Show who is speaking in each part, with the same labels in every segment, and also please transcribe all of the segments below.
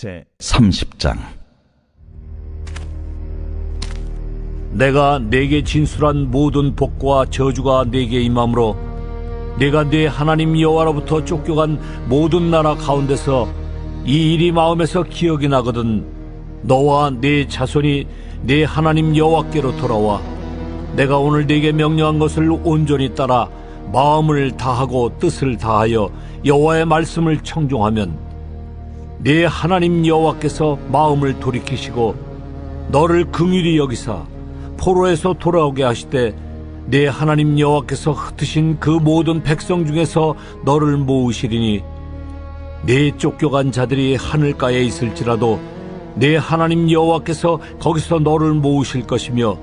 Speaker 1: 제 30장.
Speaker 2: 내가 네게 진술한 모든 복과 저주가 네게 임함으로 네가 네 하나님 여호와로부터 쫓겨간 모든 나라 가운데서 이 일이 마음에서 기억이 나거든 너와 네 자손이 네 하나님 여호와께로 돌아와 내가 오늘 네게 명령한 것을 온전히 따라 마음을 다하고 뜻을 다하여 여호와의 말씀을 청종하면 네 하나님 여호와께서 마음을 돌이키시고 너를 긍휼히 여기사 포로에서 돌아오게 하시되 네 하나님 여호와께서 흩으신 그 모든 백성 중에서 너를 모으시리니 네 쫓겨간 자들이 하늘가에 있을지라도 네 하나님 여호와께서 거기서 너를 모으실 것이며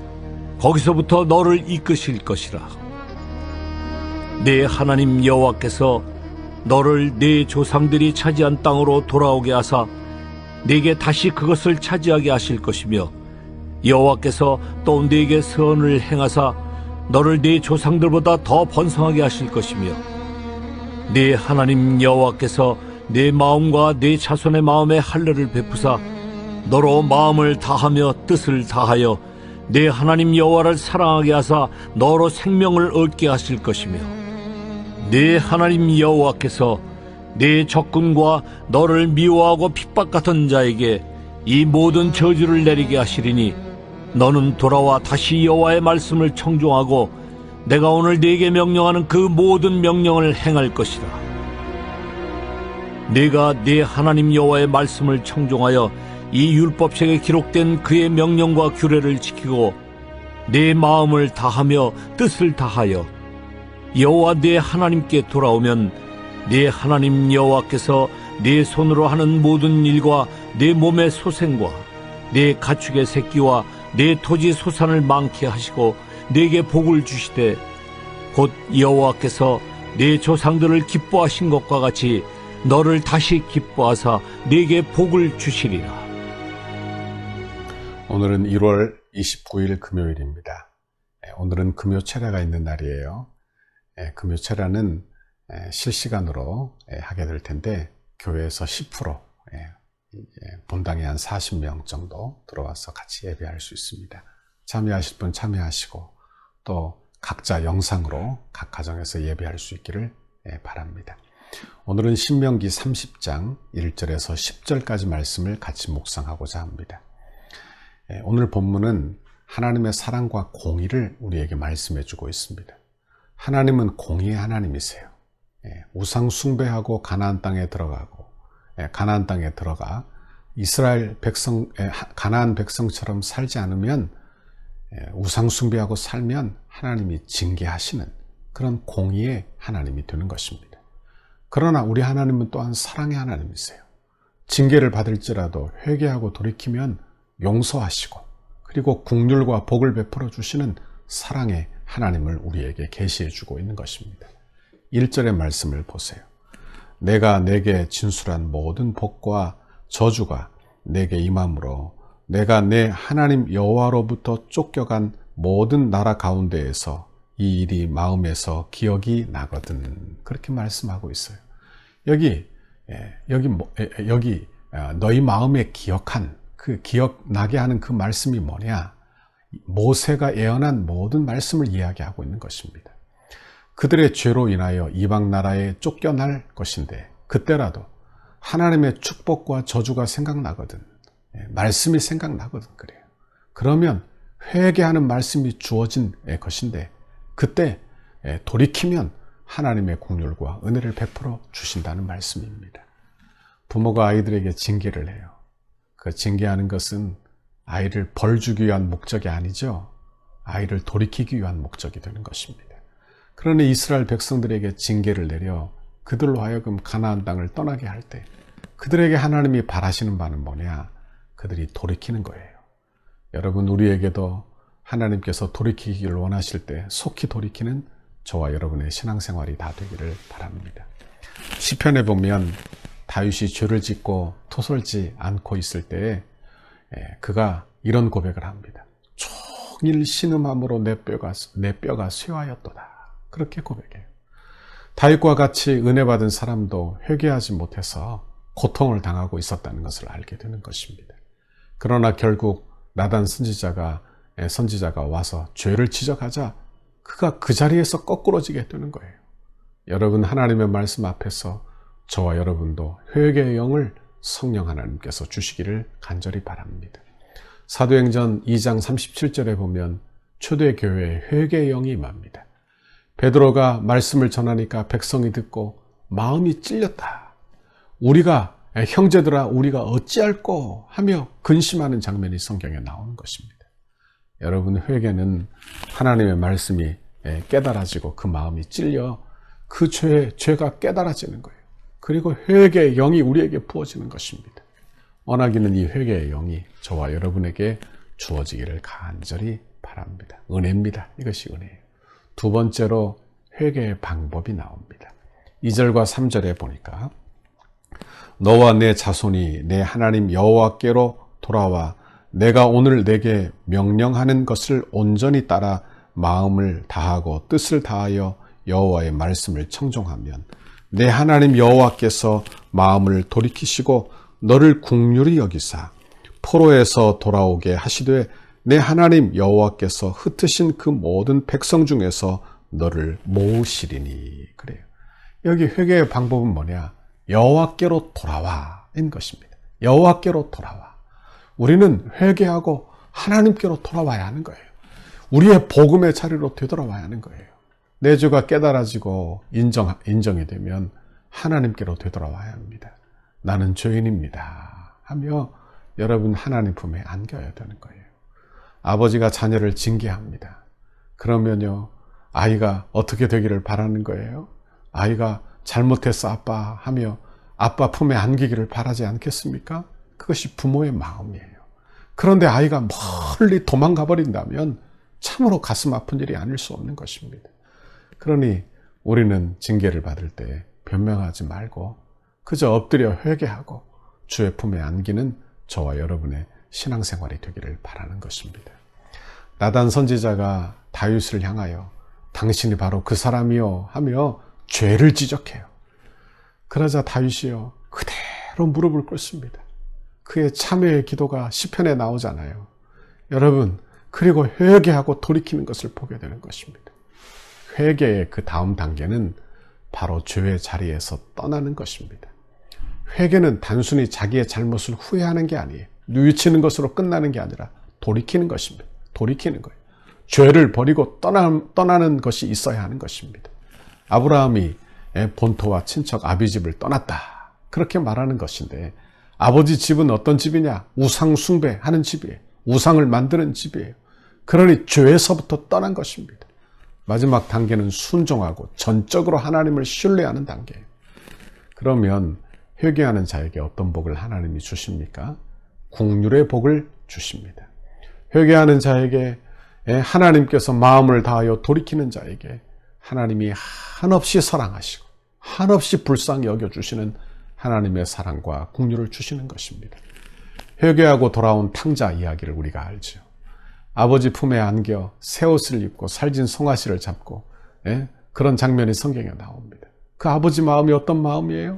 Speaker 2: 거기서부터 너를 이끄실 것이라. 네 하나님 여호와께서 너를 네 조상들이 차지한 땅으로 돌아오게 하사 네게 다시 그것을 차지하게 하실 것이며 여호와께서 또 네게 선을 행하사 너를 네 조상들보다 더 번성하게 하실 것이며 네 하나님 여호와께서 네 마음과 네 자손의 마음에 할례를 베푸사 너로 마음을 다하며 뜻을 다하여 네 하나님 여호와를 사랑하게 하사 너로 생명을 얻게 하실 것이며 네 하나님 여호와께서 네 적군과 너를 미워하고 핍박하던 자에게 이 모든 저주를 내리게 하시리니 너는 돌아와 다시 여호와의 말씀을 청종하고 내가 오늘 네게 명령하는 그 모든 명령을 행할 것이라. 네가 네 하나님 여호와의 말씀을 청종하여 이 율법책에 기록된 그의 명령과 규례를 지키고 네 마음을 다하며 뜻을 다하여 여호와 네 하나님께 돌아오면 네 하나님 여호와께서 네 손으로 하는 모든 일과 네 몸의 소생과 네 가축의 새끼와 네 토지 소산을 많게 하시고 네게 복을 주시되 곧 여호와께서 네 조상들을 기뻐하신 것과 같이 너를 다시 기뻐하사 네게 복을 주시리라.
Speaker 3: 오늘은 1월 29일 금요일입니다. 오늘은 금요체례가 있는 날이에요. 금요체례는 실시간으로 하게 될 텐데 교회에서 10% 본당에 한 40명 정도 들어와서 같이 예배할 수 있습니다. 참여하실 분 참여하시고 또 각자 영상으로 각 가정에서 예배할 수 있기를 바랍니다. 오늘은 신명기 30장 1절에서 10절까지 말씀을 같이 묵상하고자 합니다. 오늘 본문은 하나님의 사랑과 공의를 우리에게 말씀해 주고 있습니다. 하나님은 공의의 하나님이세요. 우상 숭배하고 가나안 땅에 들어가 이스라엘 백성, 가나안 백성처럼 살지 않으면 우상 숭배하고 살면 하나님이 징계하시는 그런 공의의 하나님이 되는 것입니다. 그러나 우리 하나님은 또한 사랑의 하나님이세요. 징계를 받을지라도 회개하고 돌이키면 용서하시고 그리고 긍휼과 복을 베풀어 주시는 사랑의 하나님을 우리에게 계시해 주고 있는 것입니다. 1절의 말씀을 보세요. 내가 내게 진술한 모든 복과 저주가 내게 임함으로 내가 내 하나님 여호와로부터 쫓겨간 모든 나라 가운데에서 이 일이 마음에서 기억이 나거든. 그렇게 말씀하고 있어요. 여기 너희 마음에 기억한 그 기억나게 하는 그 말씀이 뭐냐? 모세가 예언한 모든 말씀을 이야기하고 있는 것입니다. 그들의 죄로 인하여 이방 나라에 쫓겨날 것인데 그때라도 하나님의 축복과 저주가 생각나거든. 말씀이 생각나거든. 그래요. 그러면 회개하는 말씀이 주어진 것인데 그때 돌이키면 하나님의 긍휼과 은혜를 베풀어 주신다는 말씀입니다. 부모가 아이들에게 징계를 해요. 그 징계하는 것은 아이를 벌 주기 위한 목적이 아니죠. 아이를 돌이키기 위한 목적이 되는 것입니다. 그러니 이스라엘 백성들에게 징계를 내려 그들로 하여금 가나안 땅을 떠나게 할 때 그들에게 하나님이 바라시는 바는 뭐냐? 그들이 돌이키는 거예요. 여러분, 우리에게도 하나님께서 돌이키기를 원하실 때 속히 돌이키는 저와 여러분의 신앙생활이 다 되기를 바랍니다. 시편에 보면 다윗이 죄를 짓고 토설지 않고 있을 때에 그가 이런 고백을 합니다. 종일 신음함으로 내 뼈가 쇠하였도다. 그렇게 고백해요. 다윗과 같이 은혜 받은 사람도 회개하지 못해서 고통을 당하고 있었다는 것을 알게 되는 것입니다. 그러나 결국 나단 선지자가 와서 죄를 지적하자 그가 그 자리에서 거꾸러지게 되는 거예요. 여러분, 하나님의 말씀 앞에서 저와 여러분도 회개의 영을 성령 하나님께서 주시기를 간절히 바랍니다. 사도행전 2장 37절에 보면 초대교회에 회개의 영이 임합니다. 베드로가 말씀을 전하니까 백성이 듣고 마음이 찔렸다. 우리가 형제들아 우리가 어찌할꼬 하며 근심하는 장면이 성경에 나오는 것입니다. 여러분, 회개는 하나님의 말씀이 깨달아지고 그 마음이 찔려 그 죄가 깨달아지는 거예요. 그리고 회개의 영이 우리에게 부어지는 것입니다. 원하기는 이 회개의 영이 저와 여러분에게 주어지기를 간절히 바랍니다. 은혜입니다. 이것이 은혜예요. 두 번째로 회개의 방법이 나옵니다. 2절과 3절에 보니까 너와 내 자손이 내 하나님 여호와께로 돌아와 내가 오늘 내게 명령하는 것을 온전히 따라 마음을 다하고 뜻을 다하여 여호와의 말씀을 청종하면 내 하나님 여호와께서 마음을 돌이키시고 너를 긍휼히 여기사 포로에서 돌아오게 하시되 내 하나님 여호와께서 흩으신 그 모든 백성 중에서 너를 모으시리니. 그래요. 여기 회개의 방법은 뭐냐? 여호와께로 돌아와인 것입니다. 여호와께로 돌아와. 우리는 회개하고 하나님께로 돌아와야 하는 거예요. 우리의 복음의 자리로 되돌아와야 하는 거예요. 내 죄가 깨달아지고 인정이 되면 하나님께로 되돌아와야 합니다. 나는 죄인입니다 하며 여러분 하나님 품에 안겨야 되는 거예요. 아버지가 자녀를 징계합니다. 그러면요, 아이가 어떻게 되기를 바라는 거예요? 아이가 잘못했어 아빠 하며 아빠 품에 안기기를 바라지 않겠습니까? 그것이 부모의 마음이에요. 그런데 아이가 멀리 도망가 버린다면 참으로 가슴 아픈 일이 아닐 수 없는 것입니다. 그러니 우리는 징계를 받을 때 변명하지 말고 그저 엎드려 회개하고 주의 품에 안기는 저와 여러분의 신앙생활이 되기를 바라는 것입니다. 나단 선지자가 다윗을 향하여 당신이 바로 그 사람이요 하며 죄를 지적해요. 그러자 다윗이요 그대로 무릎을 꿇습니다. 그의 참회의 기도가 시편에 나오잖아요. 여러분, 그리고 회개하고 돌이키는 것을 보게 되는 것입니다. 회개의 그 다음 단계는 바로 죄의 자리에서 떠나는 것입니다. 회개는 단순히 자기의 잘못을 후회하는 게 아니에요. 뉘우치는 것으로 끝나는 게 아니라 돌이키는 것입니다. 돌이키는 거예요. 죄를 버리고 떠나는 것이 있어야 하는 것입니다. 아브라함이 본토와 친척 아비 집을 떠났다. 그렇게 말하는 것인데 아버지 집은 어떤 집이냐? 우상 숭배하는 집이에요. 우상을 만드는 집이에요. 그러니 죄에서부터 떠난 것입니다. 마지막 단계는 순종하고 전적으로 하나님을 신뢰하는 단계예요. 그러면 회개하는 자에게 어떤 복을 하나님이 주십니까? 긍휼의 복을 주십니다. 회개하는 자에게 하나님께서 마음을 다하여 돌이키는 자에게 하나님이 한없이 사랑하시고 한없이 불쌍히 여겨주시는 하나님의 사랑과 긍휼을 주시는 것입니다. 회개하고 돌아온 탕자 이야기를 우리가 알죠. 아버지 품에 안겨 새 옷을 입고 살진 송아지를 잡고 그런 장면이 성경에 나옵니다. 그 아버지 마음이 어떤 마음이에요?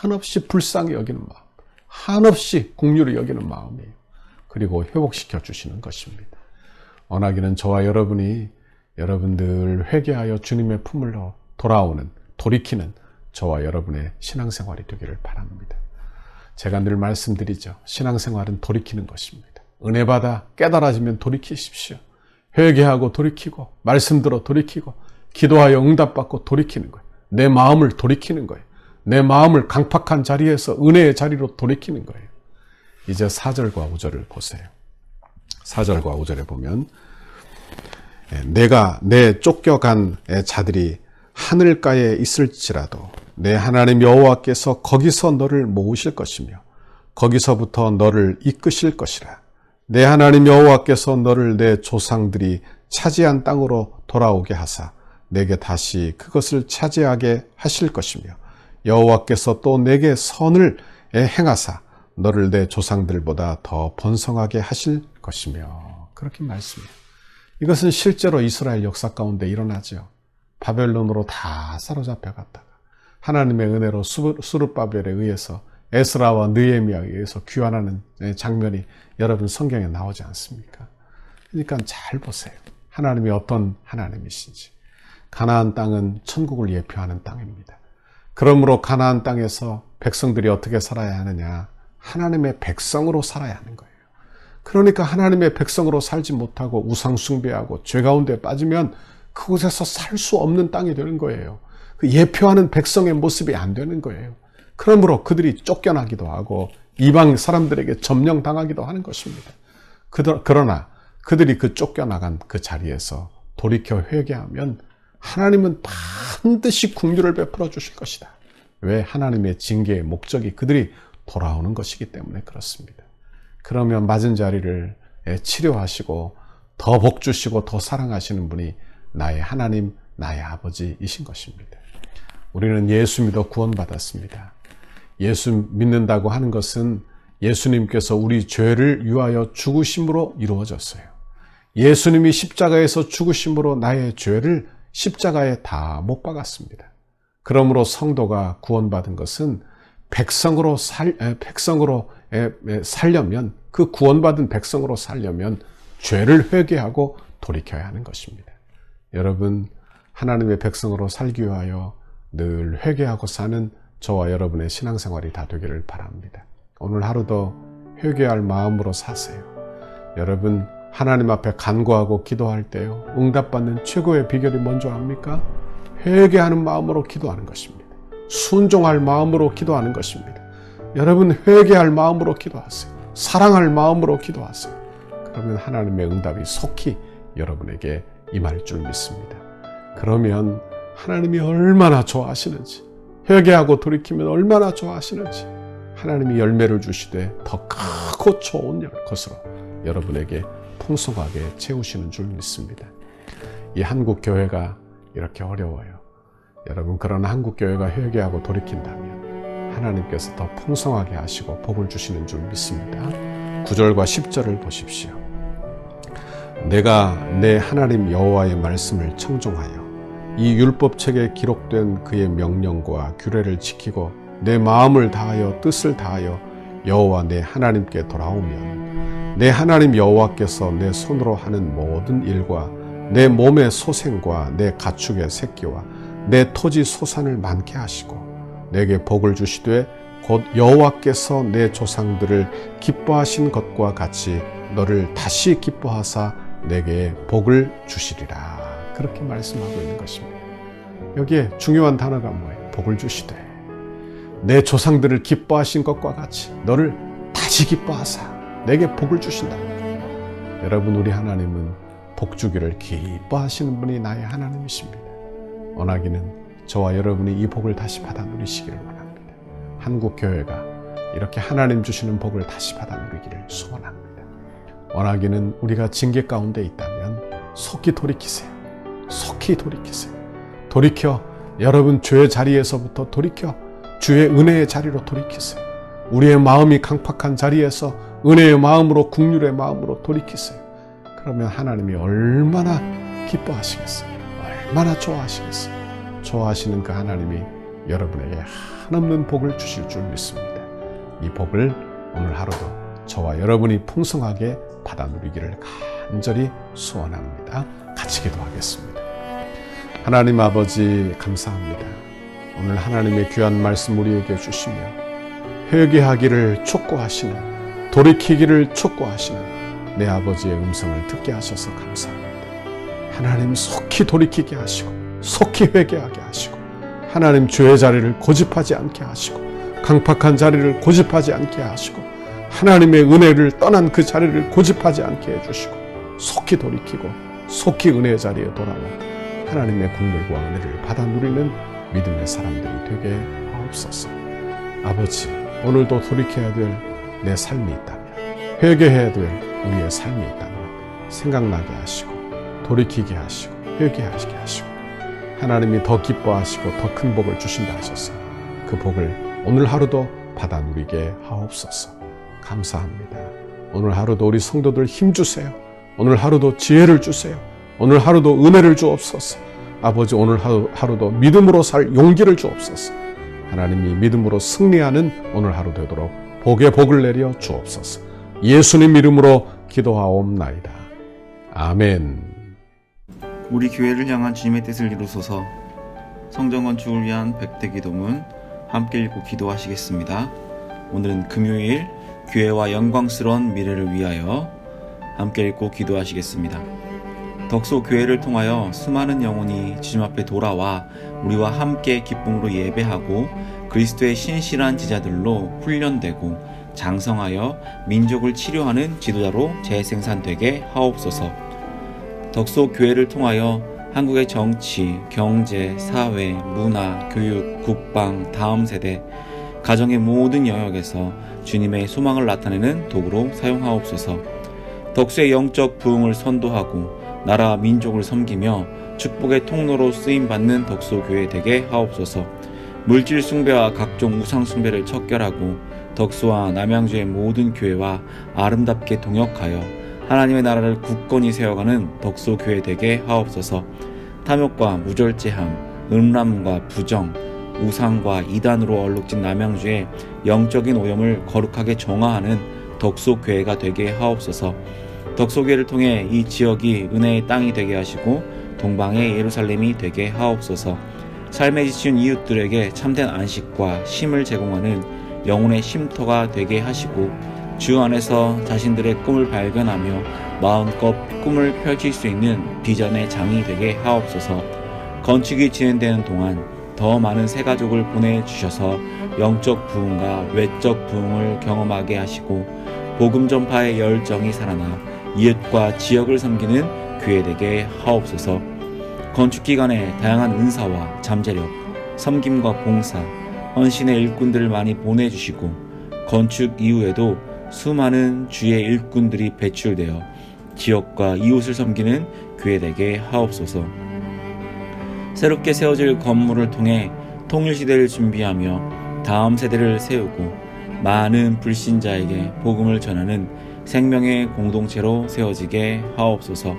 Speaker 3: 한없이 불쌍히 여기는 마음, 한없이 긍휼히 여기는 마음이에요. 그리고 회복시켜 주시는 것입니다. 원하기는 저와 여러분이 여러분들 회개하여 주님의 품으로 돌아오는, 돌이키는 저와 여러분의 신앙생활이 되기를 바랍니다. 제가 늘 말씀드리죠. 신앙생활은 돌이키는 것입니다. 은혜 받아 깨달아지면 돌이키십시오. 회개하고 돌이키고 말씀 들어 돌이키고 기도하여 응답받고 돌이키는 거예요. 내 마음을 돌이키는 거예요. 내 마음을 강팍한 자리에서 은혜의 자리로 돌이키는 거예요. 이제 4절과 5절을 보세요. 4절과 5절에 보면 내가 내 쫓겨간 자들이 하늘가에 있을지라도 내 하나님 여호와께서 거기서 너를 모으실 것이며 거기서부터 너를 이끄실 것이라. 내 하나님 여호와께서 너를 내 조상들이 차지한 땅으로 돌아오게 하사 내게 다시 그것을 차지하게 하실 것이며 여호와께서 또 내게 선을 행하사 너를 내 조상들보다 더 번성하게 하실 것이며. 그렇게 말씀해요. 이것은 실제로 이스라엘 역사 가운데 일어나죠. 바벨론으로 다 사로잡혀 갔다가 하나님의 은혜로 스룹바벨에 의해서 에스라와 느헤미야에 의해서 귀환하는 장면이 여러분 성경에 나오지 않습니까? 그러니까 잘 보세요. 하나님이 어떤 하나님이신지. 가나안 땅은 천국을 예표하는 땅입니다. 그러므로 가나안 땅에서 백성들이 어떻게 살아야 하느냐? 하나님의 백성으로 살아야 하는 거예요. 그러니까 하나님의 백성으로 살지 못하고 우상 숭배하고 죄 가운데 빠지면 그곳에서 살 수 없는 땅이 되는 거예요. 그 예표하는 백성의 모습이 안 되는 거예요. 그러므로 그들이 쫓겨나기도 하고 이방 사람들에게 점령당하기도 하는 것입니다. 그러나 그들이 그 쫓겨나간 그 자리에서 돌이켜 회개하면 하나님은 반드시 긍휼을 베풀어 주실 것이다. 왜? 하나님의 징계의 목적이 그들이 돌아오는 것이기 때문에 그렇습니다. 그러면 맞은 자리를 치료하시고 더 복 주시고 더 사랑하시는 분이 나의 하나님, 나의 아버지이신 것입니다. 우리는 예수 믿어 구원받았습니다. 예수 믿는다고 하는 것은 예수님께서 우리 죄를 위하여 죽으심으로 이루어졌어요. 예수님이 십자가에서 죽으심으로 나의 죄를 십자가에 다 못 박았습니다. 그러므로 성도가 구원받은 것은 백성으로 살려면, 그 구원받은 백성으로 살려면 죄를 회개하고 돌이켜야 하는 것입니다. 여러분, 하나님의 백성으로 살기 위하여 늘 회개하고 사는 저와 여러분의 신앙생활이 다 되기를 바랍니다. 오늘 하루도 회개할 마음으로 사세요. 여러분, 하나님 앞에 간구하고 기도할 때요, 응답받는 최고의 비결이 뭔지 압니까? 회개하는 마음으로 기도하는 것입니다. 순종할 마음으로 기도하는 것입니다. 여러분, 회개할 마음으로 기도하세요. 사랑할 마음으로 기도하세요. 그러면 하나님의 응답이 속히 여러분에게 임할 줄 믿습니다. 그러면 하나님이 얼마나 좋아하시는지, 회개하고 돌이키면 얼마나 좋아하시는지 하나님이 열매를 주시되 더 크고 좋은 것으로 여러분에게 풍성하게 채우시는 줄 믿습니다. 이 한국교회가 이렇게 어려워요. 여러분, 그러나 한국교회가 회개하고 돌이킨다면 하나님께서 더 풍성하게 하시고 복을 주시는 줄 믿습니다. 9절과 10절을 보십시오. 내가 내 하나님 여호와의 말씀을 청종하여 이 율법책에 기록된 그의 명령과 규례를 지키고 내 마음을 다하여 뜻을 다하여 여호와 내 하나님께 돌아오면 내 하나님 여호와께서 내 손으로 하는 모든 일과 내 몸의 소생과 내 가축의 새끼와 내 토지 소산을 많게 하시고 내게 복을 주시되 곧 여호와께서 내 조상들을 기뻐하신 것과 같이 너를 다시 기뻐하사 내게 복을 주시리라. 그렇게 말씀하고 있는 것입니다. 여기에 중요한 단어가 뭐예요? 복을 주시되 내 조상들을 기뻐하신 것과 같이 너를 다시 기뻐하사 내게 복을 주신다. 여러분, 우리 하나님은 복 주기를 기뻐하시는 분이 나의 하나님이십니다. 원하기는 저와 여러분이 이 복을 다시 받아 누리시기를 원합니다. 한국교회가 이렇게 하나님 주시는 복을 다시 받아 누리기를 소원합니다. 원하기는 우리가 징계 가운데 있다면 속히 돌이키세요. 속히 돌이키세요. 돌이켜 여러분 죄의 자리에서부터 돌이켜 주의 은혜의 자리로 돌이키세요. 우리의 마음이 강팍한 자리에서 은혜의 마음으로, 긍휼의 마음으로 돌이키세요. 그러면 하나님이 얼마나 기뻐하시겠어요? 얼마나 좋아하시겠어요? 좋아하시는 그 하나님이 여러분에게 한없는 복을 주실 줄 믿습니다. 이 복을 오늘 하루도 저와 여러분이 풍성하게 받아 누리기를 간절히 소원합니다. 같이 기도하겠습니다. 하나님 아버지, 감사합니다. 오늘 하나님의 귀한 말씀 우리에게 주시며 회개하기를 촉구하시는, 돌이키기를 촉구하시는 내 아버지의 음성을 듣게 하셔서 감사합니다. 하나님 속히 돌이키게 하시고 속히 회개하게 하시고 하나님 죄의 자리를 고집하지 않게 하시고 강팍한 자리를 고집하지 않게 하시고 하나님의 은혜를 떠난 그 자리를 고집하지 않게 해주시고 속히 돌이키고 속히 은혜의 자리에 돌아와 하나님의 긍휼과 은혜를 받아 누리는 믿음의 사람들이 되게 하옵소서. 아버지, 오늘도 돌이켜야 될 내 삶이 있다면, 회개해야 될 우리의 삶이 있다면 생각나게 하시고 돌이키게 하시고 회개하게 하시고 하나님이 더 기뻐하시고 더 큰 복을 주신다 하셔서 그 복을 오늘 하루도 받아 누리게 하옵소서. 감사합니다. 오늘 하루도 우리 성도들 힘주세요. 오늘 하루도 지혜를 주세요. 오늘 하루도 은혜를 주옵소서. 아버지, 오늘 하루도 믿음으로 살 용기를 주옵소서. 하나님이 믿음으로 승리하는 오늘 하루 되도록 복에 복을 내려 주옵소서. 예수님 이름으로 기도하옵나이다. 아멘.
Speaker 1: 우리 교회를 향한 주님의 뜻을 이루소서. 성전 건축을 위한 백대기도문 함께 읽고 기도하시겠습니다. 오늘은 금요일 교회와 영광스러운 미래를 위하여 함께 읽고 기도하시겠습니다. 덕소 교회를 통하여 수많은 영혼이 주님 앞에 돌아와 우리와 함께 기쁨으로 예배하고 그리스도의 신실한 제자들로 훈련되고 장성하여 민족을 치료하는 지도자로 재생산되게 하옵소서. 덕소 교회를 통하여 한국의 정치, 경제, 사회, 문화, 교육, 국방, 다음 세대, 가정의 모든 영역에서 주님의 소망을 나타내는 도구로 사용하옵소서. 덕수의 영적 부흥을 선도하고 나라와 민족을 섬기며 축복의 통로로 쓰임받는 덕소교회 되게 하옵소서. 물질 숭배와 각종 우상 숭배를 척결하고 덕소와 남양주의 모든 교회와 아름답게 동역하여 하나님의 나라를 굳건히 세워가는 덕소교회 되게 하옵소서. 탐욕과 무절제함, 음란과 부정, 우상과 이단으로 얼룩진 남양주의 영적인 오염을 거룩하게 정화하는 덕소교회가 되게 하옵소서. 덕소교회를 통해 이 지역이 은혜의 땅이 되게 하시고 동방의 예루살렘이 되게 하옵소서. 삶에 지친 이웃들에게 참된 안식과 쉼을 제공하는 영혼의 쉼터가 되게 하시고 주 안에서 자신들의 꿈을 발견하며 마음껏 꿈을 펼칠 수 있는 비전의 장이 되게 하옵소서. 건축이 진행되는 동안 더 많은 새 가족을 보내주셔서 영적 부흥과 외적 부흥을 경험하게 하시고 복음 전파의 열정이 살아나 이웃과 지역을 섬기는 교회 되게 하옵소서. 건축 기간에 다양한 은사와 잠재력, 섬김과 봉사, 헌신의 일꾼들을 많이 보내주시고 건축 이후에도 수많은 주의 일꾼들이 배출되어 지역과 이웃을 섬기는 교회 되게 하옵소서. 새롭게 세워질 건물을 통해 통일시대를 준비하며 다음 세대를 세우고 많은 불신자에게 복음을 전하는 생명의 공동체로 세워지게 하옵소서.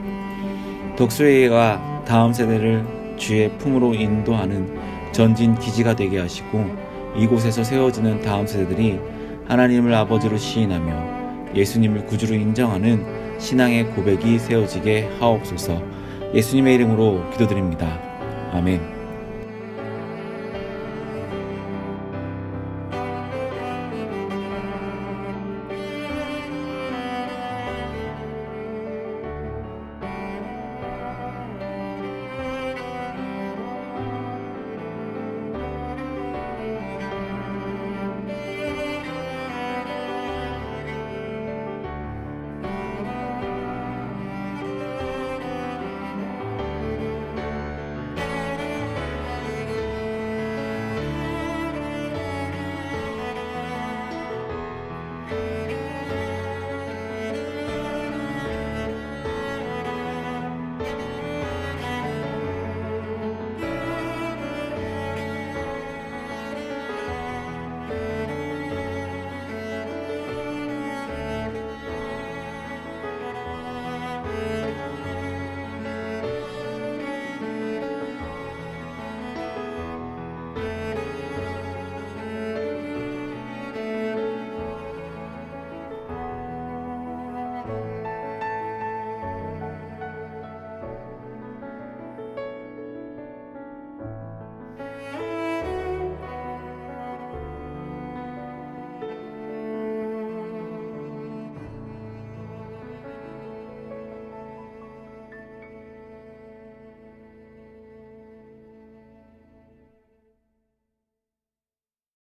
Speaker 1: 덕수회가 다음 세대를 주의 품으로 인도하는 전진 기지가 되게 하시고 이곳에서 세워지는 다음 세대들이 하나님을 아버지로 시인하며 예수님을 구주로 인정하는 신앙의 고백이 세워지게 하옵소서. 예수님의 이름으로 기도드립니다. 아멘.